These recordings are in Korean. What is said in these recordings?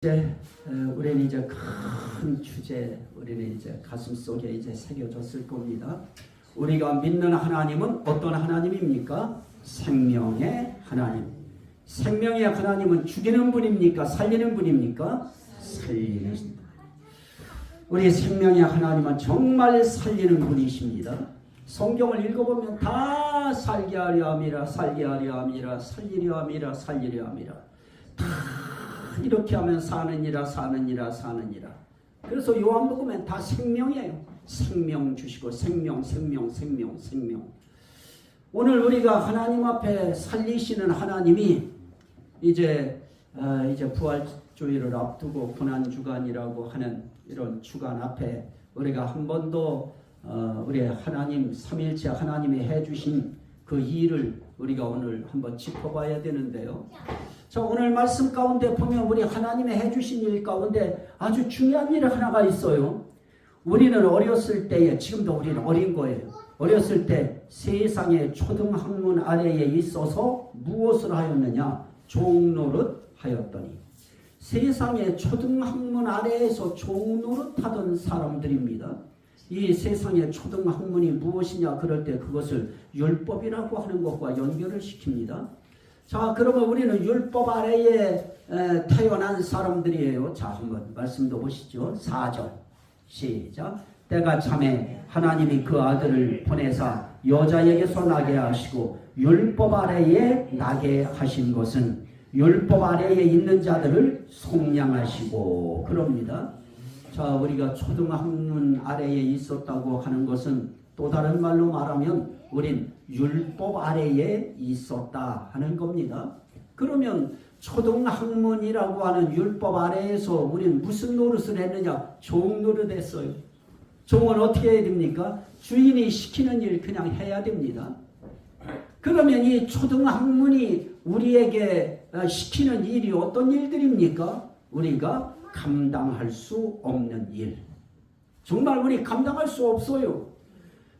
이제 우리는 이제 큰 주제, 우리는 이제 가슴 속에 이제 새겨졌을 겁니다. 우리가 믿는 하나님은 어떤 하나님입니까? 생명의 하나님. 생명의 하나님은 죽이는 분입니까? 살리는 분입니까? 살리는 분. 우리 생명의 하나님은 정말 살리는 분이십니다. 성경을 읽어보면 다 살게 하려 함이라, 살게 하려 함이라, 살리려 함이라, 살리려 함이라. 다 이렇게 하면 사느니라, 사느니라, 사느니라. 그래서 요한복음엔 다 생명이에요. 생명 주시고 생명. 오늘 우리가 하나님 앞에 살리시는 하나님이 이제 부활주의를 앞두고 고난주간이라고 하는 이런 주간 앞에 우리가 한 번도 우리 하나님 삼일체 하나님이 해주신 그 일을 우리가 오늘 한번 짚어봐야 되는데요. 자, 오늘 말씀 가운데 보면 우리 하나님이 해주신 일 가운데 아주 중요한 일 하나가 있어요. 우리는 어렸을 때에, 지금도 우리는 어린 거예요. 어렸을 때 세상의 초등학문 아래에 있어서 무엇을 하였느냐? 종노릇 하였더니. 세상의 초등학문 아래에서 종노릇 하던 사람들입니다. 이 세상의 초등학문이 무엇이냐? 그럴 때 그것을 율법이라고 하는 것과 연결을 시킵니다. 자, 그러면 우리는 율법 아래에 태어난 사람들이에요. 자, 한번 말씀도 보시죠. 4절 시작. 때가 참에 하나님이 그 아들을 보내사 여자에게서 나게 하시고 율법 아래에 나게 하신 것은 율법 아래에 있는 자들을 속량하시고 그럽니다. 자, 우리가 초등학문 아래에 있었다고 하는 것은 또 다른 말로 말하면 우린 율법 아래에 있었다 하는 겁니다. 그러면 초등학문이라고 하는 율법 아래에서 우린 무슨 노릇을 했느냐? 종 노릇 했어요. 종은 어떻게 해야 됩니까? 주인이 시키는 일 그냥 해야 됩니다. 그러면 이 초등학문이 우리에게 시키는 일이 어떤 일들입니까? 우리가 감당할 수 없는 일. 정말 우리 감당할 수 없어요.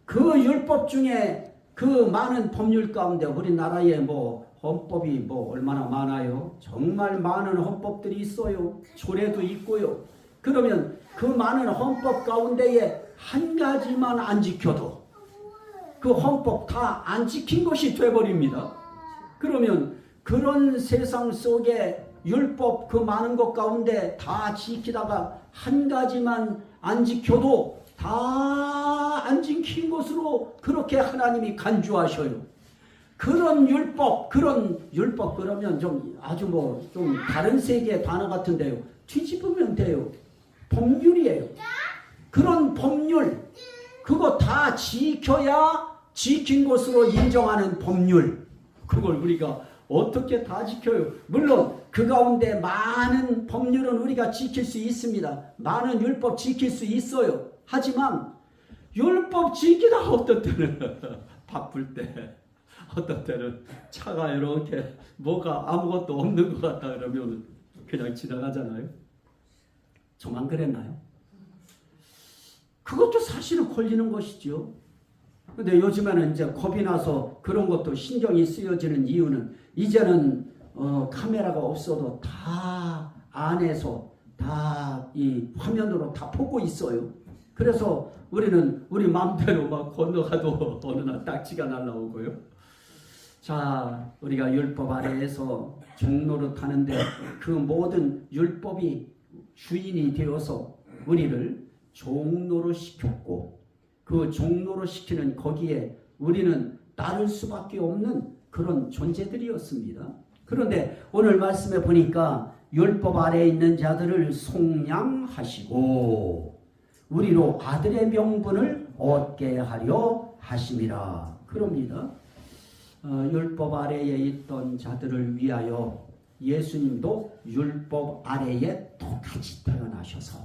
그 율법 중에 그 많은 법률 가운데 우리나라에 헌법이 얼마나 많아요? 정말 많은 헌법들이 있어요. 조례도 있고요. 그러면 그 많은 헌법 가운데에 한 가지만 안 지켜도 그 헌법 다 안 지킨 것이 돼버립니다. 그러면 그런 세상 속에 율법 그 많은 것 가운데 다 지키다가 한 가지만 안 지켜도 다 안 지킨 것으로 그렇게 하나님이 간주하셔요. 그런 율법 그러면 좀 아주 좀 다른 세계의 단어 같은데요. 뒤집으면 돼요. 법률이에요. 그런 법률 그거 다 지켜야 지킨 것으로 인정하는 법률. 그걸 우리가 어떻게 다 지켜요? 물론 그 가운데 많은 법률은 우리가 지킬 수 있습니다. 많은 율법 지킬 수 있어요. 하지만 율법 지키다가 어떤 때는 바쁠 때 어떤 때는 차가 이렇게 뭐가 아무것도 없는 것 같다 그러면 그냥 지나가잖아요. 저만 그랬나요? 그것도 사실은 걸리는 것이죠. 근데 요즘에는 이제 겁이 나서 그런 것도 신경이 쓰여지는 이유는 이제는 카메라가 없어도 다 안에서 다 이 화면으로 다 보고 있어요. 그래서 우리는 우리 마음대로 막 건너가도 어느 날 딱지가 날라오고요. 자, 우리가 율법 아래에서 종노릇 하는데 그 모든 율법이 주인이 되어서 우리를 종노릇 시켰고 그 종노릇 시키는 거기에 우리는 따를 수밖에 없는 그런 존재들이었습니다. 그런데 오늘 말씀에 보니까 율법 아래에 있는 자들을 속량하시고 우리로 아들의 명분을 얻게 하려 하심이라 그럽니다. 율법 아래에 있던 자들을 위하여 예수님도 율법 아래에 똑같이 태어나셔서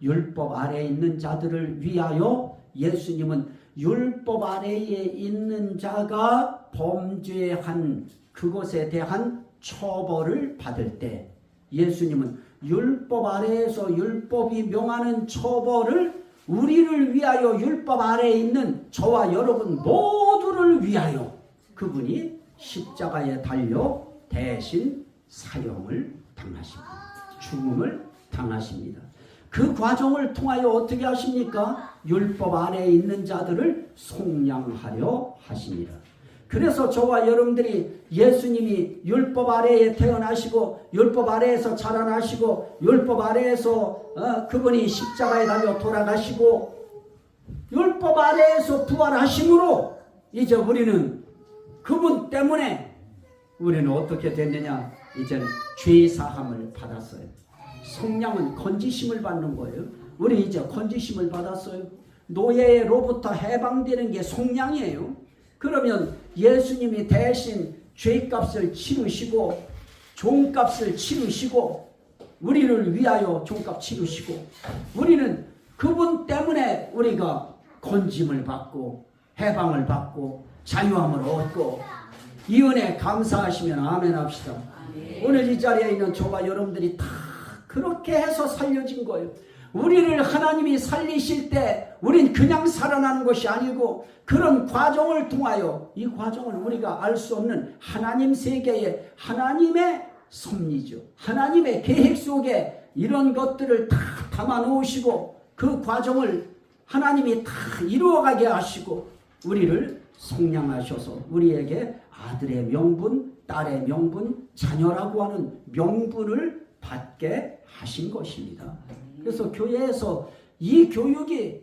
율법 아래에 있는 자들을 위하여 예수님은 율법 아래에 있는 자가 범죄한 그것에 대한 처벌을 받을 때 예수님은 율법 아래에서 율법이 명하는 처벌을 우리를 위하여 율법 아래에 있는 저와 여러분 모두를 위하여 그분이 십자가에 달려 대신 사형을 당하십니다. 죽음을 당하십니다. 그 과정을 통하여 어떻게 하십니까? 율법 아래에 있는 자들을 속량하려 하십니다. 그래서 저와 여러분들이 예수님이 율법 아래에 태어나시고 율법 아래에서 자라나시고 율법 아래에서 그분이 십자가에 달려 돌아가시고 율법 아래에서 부활하심으로 이제 우리는 그분 때문에 우리는 어떻게 됐느냐? 이제는 죄사함을 받았어요. 속량은 건지심을 받는 거예요. 우리 이제 건지심을 받았어요. 노예로부터 해방되는 게 속량이에요. 그러면 예수님이 대신 죄값을 치르시고 종값을 치르시고 우리를 위하여 종값 치르시고 우리는 그분 때문에 우리가 건짐을 받고 해방을 받고 자유함을 얻고 이 은혜 감사하시면 아멘 합시다. 오늘 이 자리에 있는 저와 여러분들이 다 그렇게 해서 살려진 거예요. 우리를 하나님이 살리실 때 우린 그냥 살아나는 것이 아니고 그런 과정을 통하여 이 과정은 우리가 알 수 없는 하나님 세계의 하나님의 섭리죠. 하나님의 계획 속에 이런 것들을 다 담아 놓으시고 그 과정을 하나님이 다 이루어가게 하시고 우리를 속량하셔서 우리에게 아들의 명분, 딸의 명분, 자녀라고 하는 명분을 받게 하신 것입니다. 그래서 교회에서 이 교육이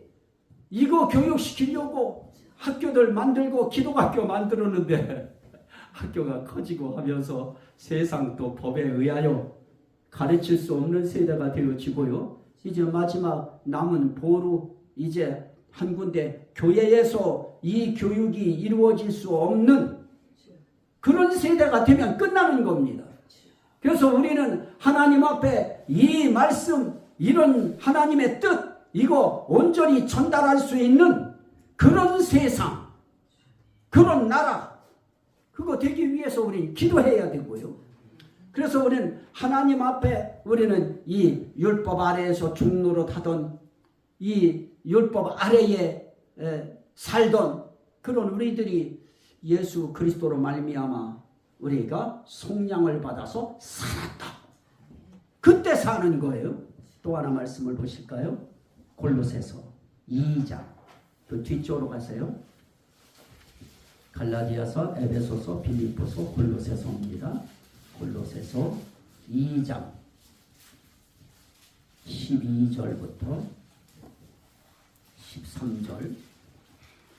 이거 교육시키려고 학교들 만들고 기독학교 만들었는데 학교가 커지고 하면서 세상 또 법에 의하여 가르칠 수 없는 세대가 되어지고요. 이제 마지막 남은 보루 이제 한 군데 교회에서 이 교육이 이루어질 수 없는 그런 세대가 되면 끝나는 겁니다. 그래서 우리는 하나님 앞에 이 말씀 이런 하나님의 뜻 이거 온전히 전달할 수 있는 그런 세상 그런 나라 그거 되기 위해서 우리는 기도해야 되고요. 그래서 우리는 하나님 앞에 우리는 이 율법 아래에서 종노릇하던 이 율법 아래에 살던 그런 우리들이 예수 그리스도로 말미암아 우리가 속량을 받아서 살았다. 그때 사는 거예요. 또 하나 말씀을 보실까요? 골로새서 2장 그 뒤쪽으로 가세요. 갈라디아서, 에베소서, 빌립보서, 골로새서입니다. 골로새서 2장 12절부터 13절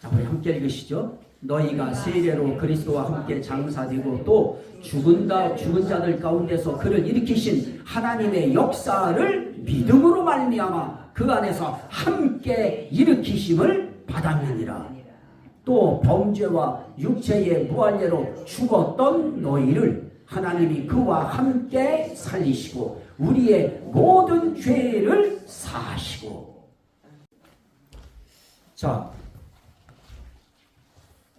자, 우리 함께 읽으시죠. 너희가 세례로 그리스도와 함께 장사되고 또 죽은 자들 가운데서 그를 일으키신 하나님의 역사를 믿음으로 말미암아 그 안에서 함께 일으키심을 받았느니라. 또 범죄와 육체의 무한례로 죽었던 너희를 하나님이 그와 함께 살리시고 우리의 모든 죄를 사하시고. 자,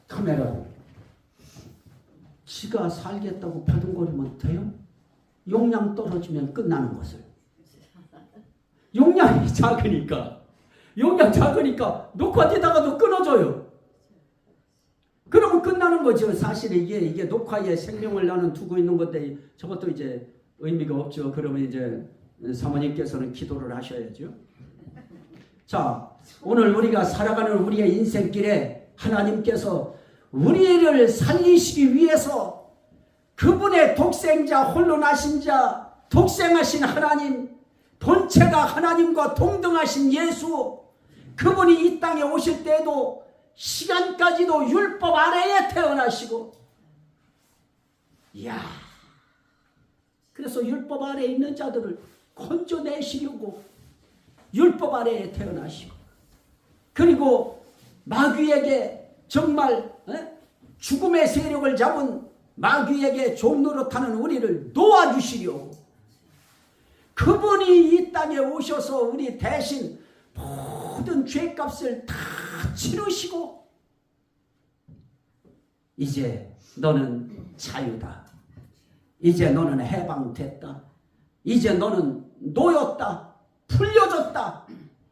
카메라로 지가 살겠다고 버둥거리면 돼요? 용량 떨어지면 끝나는 것을. 용량이 작으니까 녹화되다가도 끊어져요. 그러면 끝나는 거죠. 사실 이게 녹화에 생명을 나는 두고 있는 건데 저것도 이제 의미가 없죠. 그러면 이제 사모님께서는 기도를 하셔야죠. 자, 오늘 우리가 살아가는 우리의 인생길에 하나님께서 우리를 살리시기 위해서 그분의 독생자 홀로 나신 자 독생하신 하나님 본체가 하나님과 동등하신 예수 그분이 이 땅에 오실 때에도 시간까지도 율법 아래에 태어나시고 이야 그래서 율법 아래에 있는 자들을 건져내시려고 율법 아래에 태어나시고 그리고 마귀에게 정말 죽음의 세력을 잡은 마귀에게 종노릇하는 우리를 놓아주시려고 그분이 이 땅에 오셔서 우리 대신 모든 죄값을 다 치르시고 이제 너는 자유다. 이제 너는 해방됐다. 이제 너는 놓였다. 풀려졌다.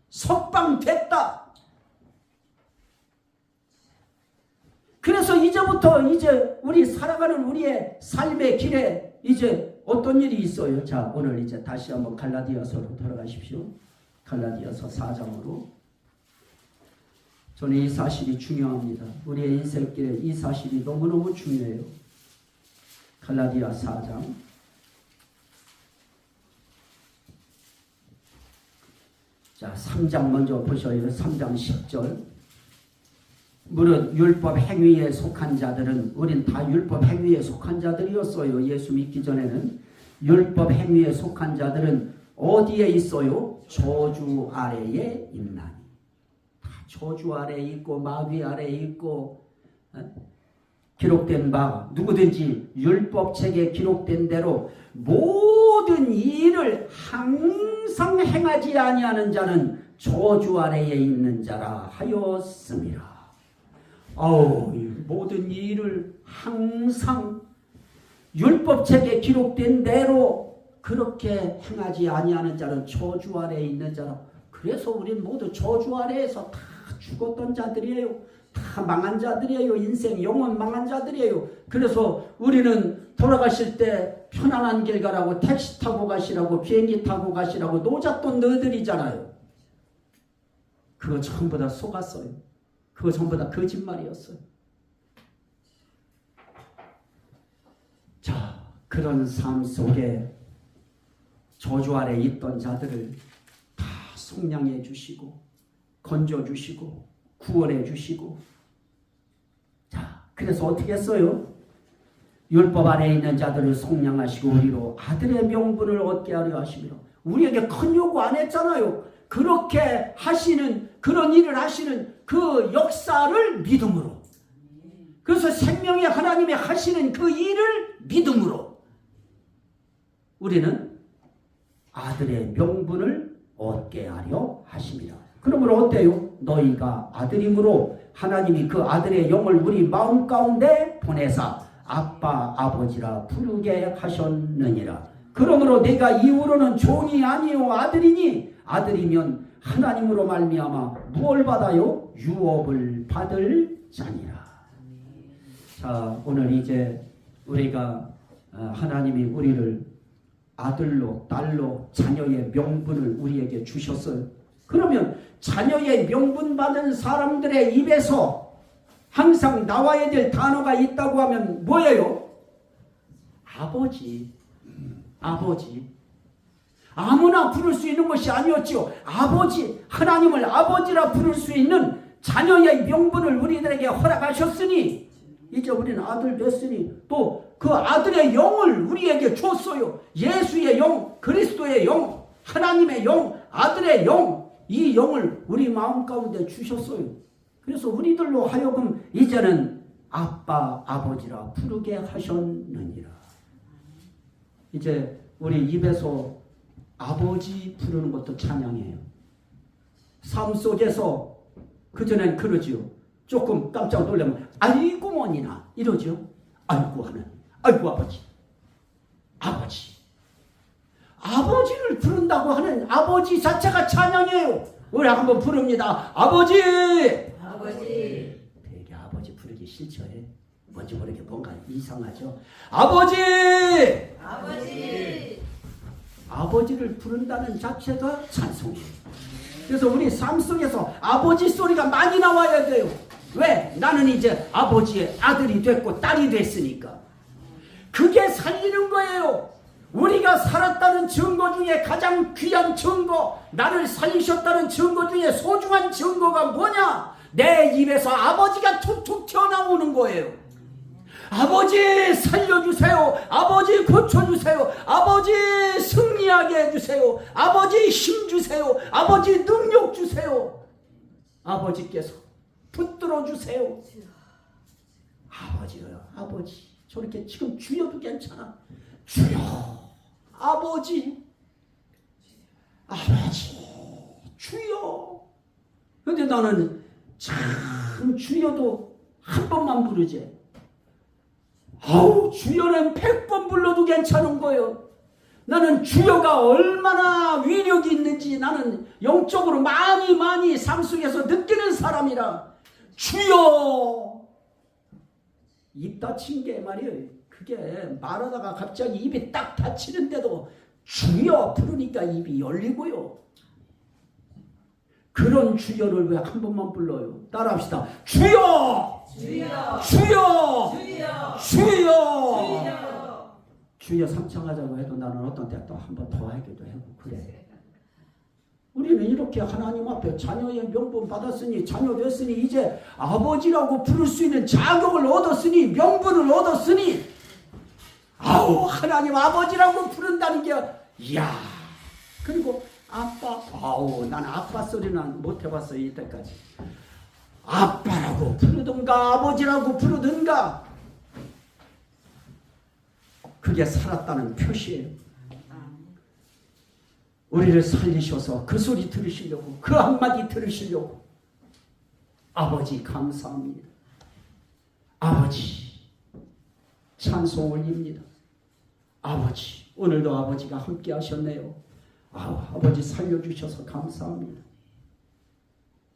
석방됐다. 그래서 이제부터 이제 우리 살아가는 우리의 삶의 길에 이제 어떤 일이 있어요? 자, 오늘 이제 다시 한번 갈라디아서로 돌아가십시오. 갈라디아서 4장으로. 저는 이 사실이 중요합니다. 우리의 인생길에 이 사실이 너무너무 중요해요. 갈라디아 4장. 자, 3장 먼저 보셔요. 3장 10절. 무릇 율법 행위에 속한 자들은, 우린 다 율법 행위에 속한 자들이었어요. 예수 믿기 전에는. 율법 행위에 속한 자들은 어디에 있어요? 저주 아래에 있나니. 다 저주 아래에 있고 마귀 아래에 있고, 기록된 바 누구든지 율법책에 기록된 대로 모든 일을 항상 행하지 아니하는 자는 저주 아래에 있는 자라 하였습니다. 모든 일을 항상 율법책에 기록된 대로 그렇게 행하지 아니하는 자는 저주 아래에 있는 자라. 그래서 우린 모두 저주 아래에서 다 죽었던 자들이에요. 다 망한 자들이에요. 인생 영원 망한 자들이에요. 그래서 우리는 돌아가실 때 편안한 길 가라고 택시 타고 가시라고 비행기 타고 가시라고 노잣돈 너희들이잖아요. 그거 전부 다 속았어요. 그거 전부 다 거짓말이었어요. 자, 그런 삶 속에 저주 아래 있던 자들을 다 속량해 주시고 건져 주시고 구원해 주시고. 자, 그래서 어떻게 했어요? 율법 아래에 있는 자들을 속량하시고 우리로 아들의 명분을 얻게 하려 하시며. 우리에게 큰 요구 안 했잖아요. 그렇게 하시는, 그런 일을 하시는 그 역사를 믿음으로. 그래서 생명의 하나님이 하시는 그 일을 믿음으로 우리는 아들의 명분을 얻게 하려 하십니다. 그러므로 어때요? 너희가 아들이므로 하나님이 그 아들의 영을 우리 마음 가운데 보내사 아빠 아버지라 부르게 하셨느니라. 그러므로 내가 이후로는 종이 아니요 아들이니 아들이면 하나님으로 말미암아 무엇을 받아요? 유업을 받을 자니라. 자, 오늘 이제 우리가 하나님이 우리를 아들로 딸로 자녀의 명분을 우리에게 주셨어요. 그러면 자녀의 명분 받은 사람들의 입에서 항상 나와야 될 단어가 있다고 하면 뭐예요? 아버지. 아버지. 아무나 부를 수 있는 것이 아니었죠. 아버지, 하나님을 아버지라 부를 수 있는 자녀의 명분을 우리들에게 허락하셨으니 이제 우리는 아들 됐으니 또 그 아들의 영을 우리에게 줬어요. 예수의 영, 그리스도의 영, 하나님의 영, 아들의 영, 이 영을 우리 마음 가운데 주셨어요. 그래서 우리들로 하여금 이제는 아빠, 아버지라 부르게 하셨느니라. 이제 우리 입에서 아버지 부르는 것도 찬양이에요. 삶 속에서 그전엔 그러지요. 조금 깜짝 놀라면 아이고 뭐니나 이러죠. 아이고 하는, 아이고 아버지, 아버지. 아버지를 부른다고 하는 아버지 자체가 찬양이에요. 우리 한번 부릅니다. 아버지. 아버지. 되게 아버지 부르기 싫죠. 뭔지 모르게 뭔가 이상하죠. 아버지. 아버지. 아버지를 부른다는 자체가 찬송이에요. 그래서 우리 삶 속에서 아버지 소리가 많이 나와야 돼요. 왜? 나는 이제 아버지의 아들이 됐고 딸이 됐으니까. 그게 살리는 거예요. 우리가 살았다는 증거 중에 가장 귀한 증거, 나를 살리셨다는 증거 중에 소중한 증거가 뭐냐? 내 입에서 아버지가 툭툭 튀어나오는 거예요. 아버지 살려주세요. 아버지 고쳐주세요. 아버지 승리하게 해주세요. 아버지 힘주세요. 아버지 능력 주세요. 아버지께서 붙들어 주세요. 아버지요, 아버지. 저렇게 지금 주여도 괜찮아. 주여, 아버지, 아버지, 주여. 근데 나는 참 주여도 한 번만 부르지. 아우, 주여는 100번 불러도 괜찮은 거예요. 나는 주여가 얼마나 위력이 있는지 나는 영적으로 많이 삶 속에서 느끼는 사람이라. 주여! 입 다친 게 말이에요. 그게 말하다가 갑자기 입이 딱 닫히는데도 주여 부르니까 입이 열리고요. 그런 주여를 왜 한 번만 불러요? 따라합시다. 주여! 주여! 주여! 주여! 주여! 주여 삼창하자고 해도 나는 어떤 때 또 한 번 더 하기도 하고 그래. 우리는 이렇게 하나님 앞에 자녀의 명분 받았으니 자녀 됐으니 이제 아버지라고 부를 수 있는 자격을 얻었으니 명분을 얻었으니 아우 하나님 아버지라고 부른다는 게 이야. 그리고 아빠 아우 나는 아빠 소리는 못 해봤어요 이때까지. 아빠라고 부르든가 아버지라고 부르든가 그게 살았다는 표시예요. 우리를 살리셔서 그 소리 들으시려고 그 한마디 들으시려고 아버지 감사합니다. 아버지 찬송 올립니다. 아버지 오늘도 아버지가 함께 하셨네요. 아버지 살려주셔서 감사합니다.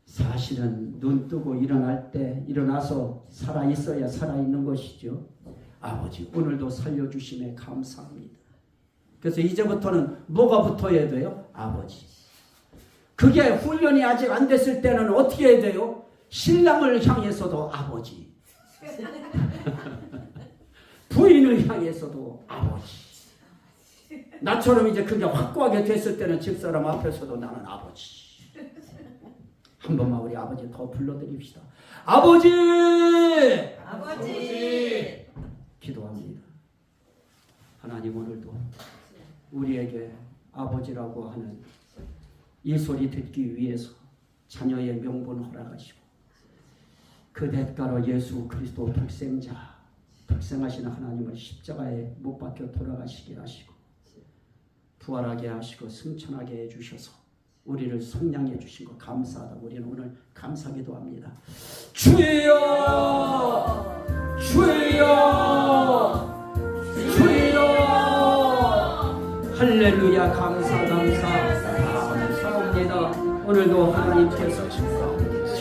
사실은 눈 뜨고 일어날 때 일어나서 살아있어야 살아있는 것이죠. 아버지 오늘도 살려주심에 감사합니다. 그래서 이제부터는 뭐가 붙어야 돼요? 아버지. 그게 훈련이 아직 안 됐을 때는 어떻게 해야 돼요? 신랑을 향해서도 아버지. 부인을 향해서도 아버지. 나처럼 이제 그게 확고하게 됐을 때는 집사람 앞에서도 나는 아버지. 한 번만 우리 아버지 더 불러드립시다. 아버지! 아버지! 기도합니다. 하나님 오늘도 우리에게 아버지라고 하는 이 소리 듣기 위해서 자녀의 명분 허락하시고 그 대가로 예수 그리스도 독생하시는 하나님을 십자가에 못 박혀 돌아가시게 하시고 부활하게 하시고 승천하게 해주셔서 우리를 속량해 주신 거 감사하다. 우리는 오늘 감사기도 합니다. 주여! 주여! 주여! 할렐루야 감사합니다. 오늘도 하나님께서